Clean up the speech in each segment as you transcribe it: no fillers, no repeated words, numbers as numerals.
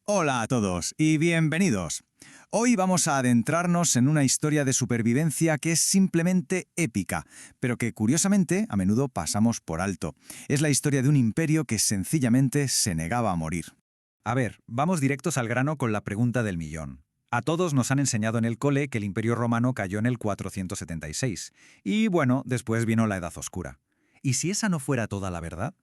Hola a todos y bienvenidos. Hoy vamos a adentrarnos en una historia de supervivencia que es simplemente épica, pero que curiosamente a menudo pasamos por alto. Es la historia de un imperio que sencillamente se negaba a morir. A ver, vamos directos al grano con la pregunta del millón. A todos nos han enseñado en el cole que el Imperio Romano cayó en el 476. Y bueno, después vino la Edad Oscura. ¿Y si esa no fuera toda la verdad?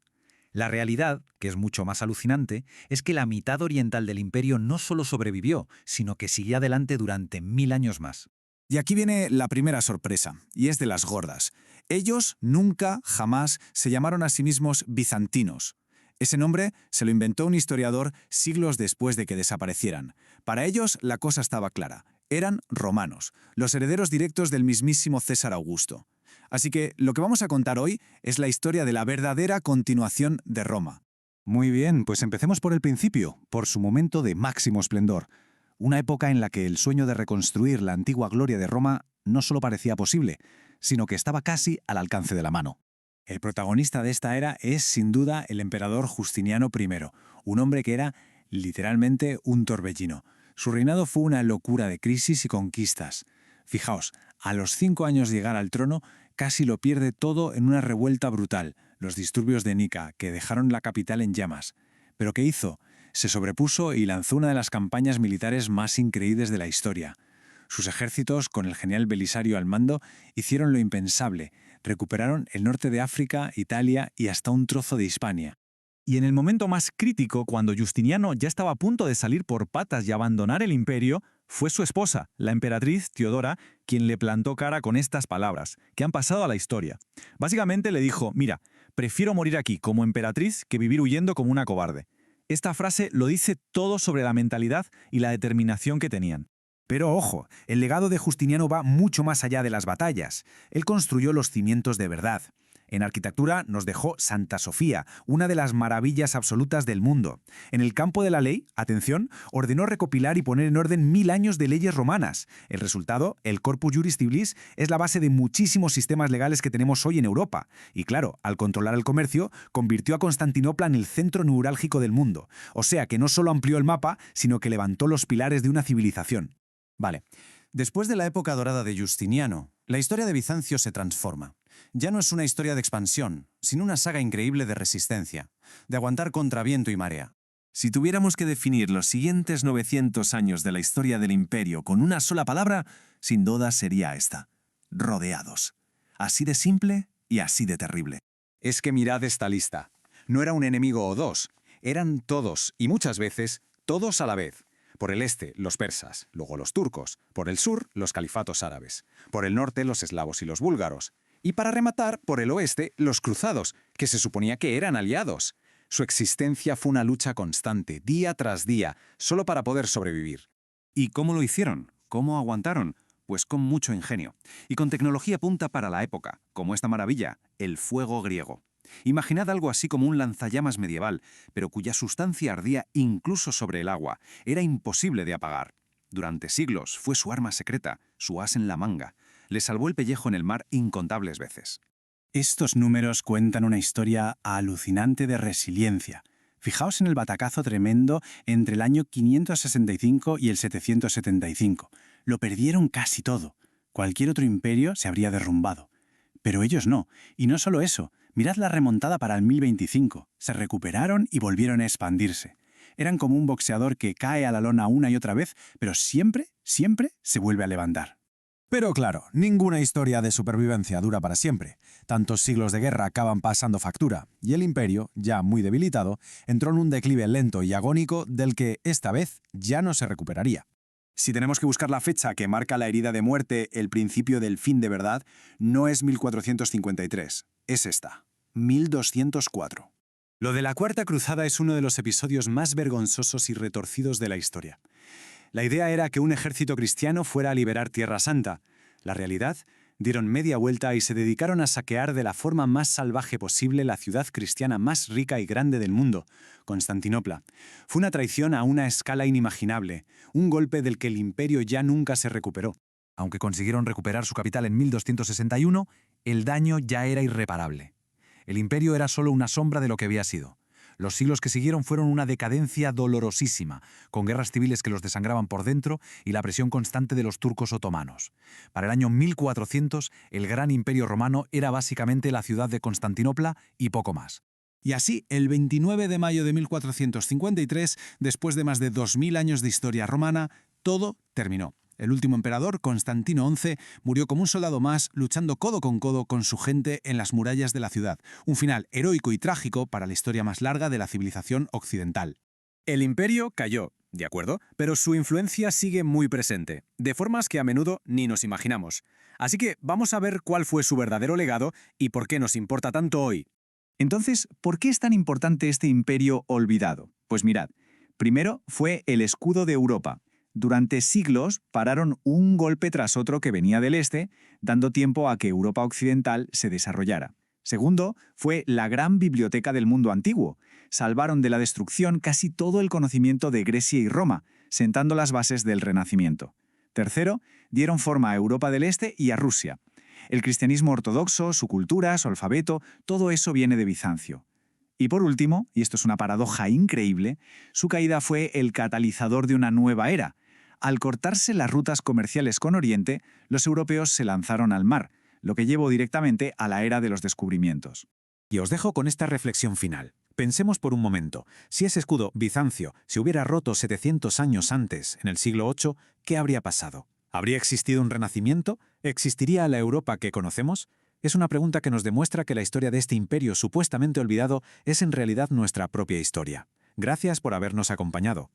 La realidad, que es mucho más alucinante, es que la mitad oriental del imperio no solo sobrevivió, sino que siguió adelante durante 1000 años más. Y aquí viene la primera sorpresa, y es de las gordas. Ellos nunca, jamás, se llamaron a sí mismos bizantinos. Ese nombre se lo inventó un historiador siglos después de que desaparecieran. Para ellos la cosa estaba clara. Eran romanos, los herederos directos del mismísimo César Augusto. Así que lo que vamos a contar hoy es la historia de la verdadera continuación de Roma. Muy bien, pues empecemos por el principio, por su momento de máximo esplendor. Una época en la que el sueño de reconstruir la antigua gloria de Roma no solo parecía posible, sino que estaba casi al alcance de la mano. El protagonista de esta era es, sin duda, el emperador Justiniano I, un hombre que era literalmente un torbellino. Su reinado fue una locura de crisis y conquistas. Fijaos, a los 5 años de llegar al trono, casi lo pierde todo en una revuelta brutal, los disturbios de Nica, que dejaron la capital en llamas. ¿Pero qué hizo? Se sobrepuso y lanzó una de las campañas militares más increíbles de la historia. Sus ejércitos, con el genial Belisario al mando, hicieron lo impensable. Recuperaron el norte de África, Italia y hasta un trozo de Hispania. Y en el momento más crítico, cuando Justiniano ya estaba a punto de salir por patas y abandonar el imperio, fue su esposa, la emperatriz Teodora, quien le plantó cara con estas palabras, que han pasado a la historia. Básicamente le dijo, mira, prefiero morir aquí como emperatriz que vivir huyendo como una cobarde. Esta frase lo dice todo sobre la mentalidad y la determinación que tenían. Pero ojo, el legado de Justiniano va mucho más allá de las batallas. Él construyó los cimientos de verdad. En arquitectura nos dejó Santa Sofía, una de las maravillas absolutas del mundo. En el campo de la ley, atención, ordenó recopilar y poner en orden 1000 años de leyes romanas. El resultado, el Corpus Juris Civilis, es la base de muchísimos sistemas legales que tenemos hoy en Europa. Y claro, al controlar el comercio, convirtió a Constantinopla en el centro neurálgico del mundo. O sea que no solo amplió el mapa, sino que levantó los pilares de una civilización. Vale, después de la época dorada de Justiniano, la historia de Bizancio se transforma. Ya no es una historia de expansión, sino una saga increíble de resistencia, de aguantar contra viento y marea. Si tuviéramos que definir los siguientes 900 años de la historia del imperio con una sola palabra, sin duda sería esta: rodeados. Así de simple y así de terrible. Es que mirad esta lista. No era un enemigo o dos, eran todos, y muchas veces, todos a la vez. Por el este, los persas, luego los turcos, por el sur, los califatos árabes, por el norte, los eslavos y los búlgaros, y para rematar, por el oeste, los cruzados, que se suponía que eran aliados. Su existencia fue una lucha constante, día tras día, solo para poder sobrevivir. ¿Y cómo lo hicieron? ¿Cómo aguantaron? Pues con mucho ingenio, y con tecnología punta para la época, como esta maravilla, el fuego griego. Imaginad algo así como un lanzallamas medieval, pero cuya sustancia ardía incluso sobre el agua. Era imposible de apagar. Durante siglos fue su arma secreta, su as en la manga. Le salvó el pellejo en el mar incontables veces. Estos números cuentan una historia alucinante de resiliencia. Fijaos en el batacazo tremendo entre el año 565 y el 775. Lo perdieron casi todo. Cualquier otro imperio se habría derrumbado. Pero ellos no. Y no solo eso. Mirad la remontada para el 1025. Se recuperaron y volvieron a expandirse. Eran como un boxeador que cae a la lona una y otra vez, pero siempre se vuelve a levantar. Pero claro, ninguna historia de supervivencia dura para siempre. Tantos siglos de guerra acaban pasando factura, y el imperio, ya muy debilitado, entró en un declive lento y agónico del que, esta vez, ya no se recuperaría. Si tenemos que buscar la fecha que marca la herida de muerte, el principio del fin de verdad, no es 1453, es esta, 1204. Lo de la Cuarta Cruzada es uno de los episodios más vergonzosos y retorcidos de la historia. La idea era que un ejército cristiano fuera a liberar Tierra Santa. La realidad, dieron media vuelta y se dedicaron a saquear de la forma más salvaje posible la ciudad cristiana más rica y grande del mundo, Constantinopla. Fue una traición a una escala inimaginable, un golpe del que el imperio ya nunca se recuperó. Aunque consiguieron recuperar su capital en 1261, el daño ya era irreparable. El imperio era solo una sombra de lo que había sido. Los siglos que siguieron fueron una decadencia dolorosísima, con guerras civiles que los desangraban por dentro y la presión constante de los turcos otomanos. Para el año 1400, el gran imperio romano era básicamente la ciudad de Constantinopla y poco más. Y así, el 29 de mayo de 1453, después de más de 2000 años de historia romana, todo terminó. El último emperador, Constantino XI, murió como un soldado más, luchando codo con su gente en las murallas de la ciudad. Un final heroico y trágico para la historia más larga de la civilización occidental. El imperio cayó, de acuerdo, pero su influencia sigue muy presente, de formas que a menudo ni nos imaginamos. Así que vamos a ver cuál fue su verdadero legado y por qué nos importa tanto hoy. Entonces, ¿por qué es tan importante este imperio olvidado? Pues mirad, primero fue el escudo de Europa. Durante siglos pararon un golpe tras otro que venía del este, dando tiempo a que Europa occidental se desarrollara. Segundo, fue la gran biblioteca del mundo antiguo. Salvaron de la destrucción casi todo el conocimiento de Grecia y Roma, sentando las bases del Renacimiento. Tercero, dieron forma a Europa del Este y a Rusia. El cristianismo ortodoxo, su cultura, su alfabeto, todo eso viene de Bizancio. Y por último, y esto es una paradoja increíble, su caída fue el catalizador de una nueva era. Al cortarse las rutas comerciales con Oriente, los europeos se lanzaron al mar, lo que llevó directamente a la era de los descubrimientos. Y os dejo con esta reflexión final. Pensemos por un momento, si ese escudo, Bizancio, se hubiera roto 700 años antes, en el siglo VIII, ¿qué habría pasado? ¿Habría existido un renacimiento? ¿Existiría la Europa que conocemos? Es una pregunta que nos demuestra que la historia de este imperio supuestamente olvidado es en realidad nuestra propia historia. Gracias por habernos acompañado.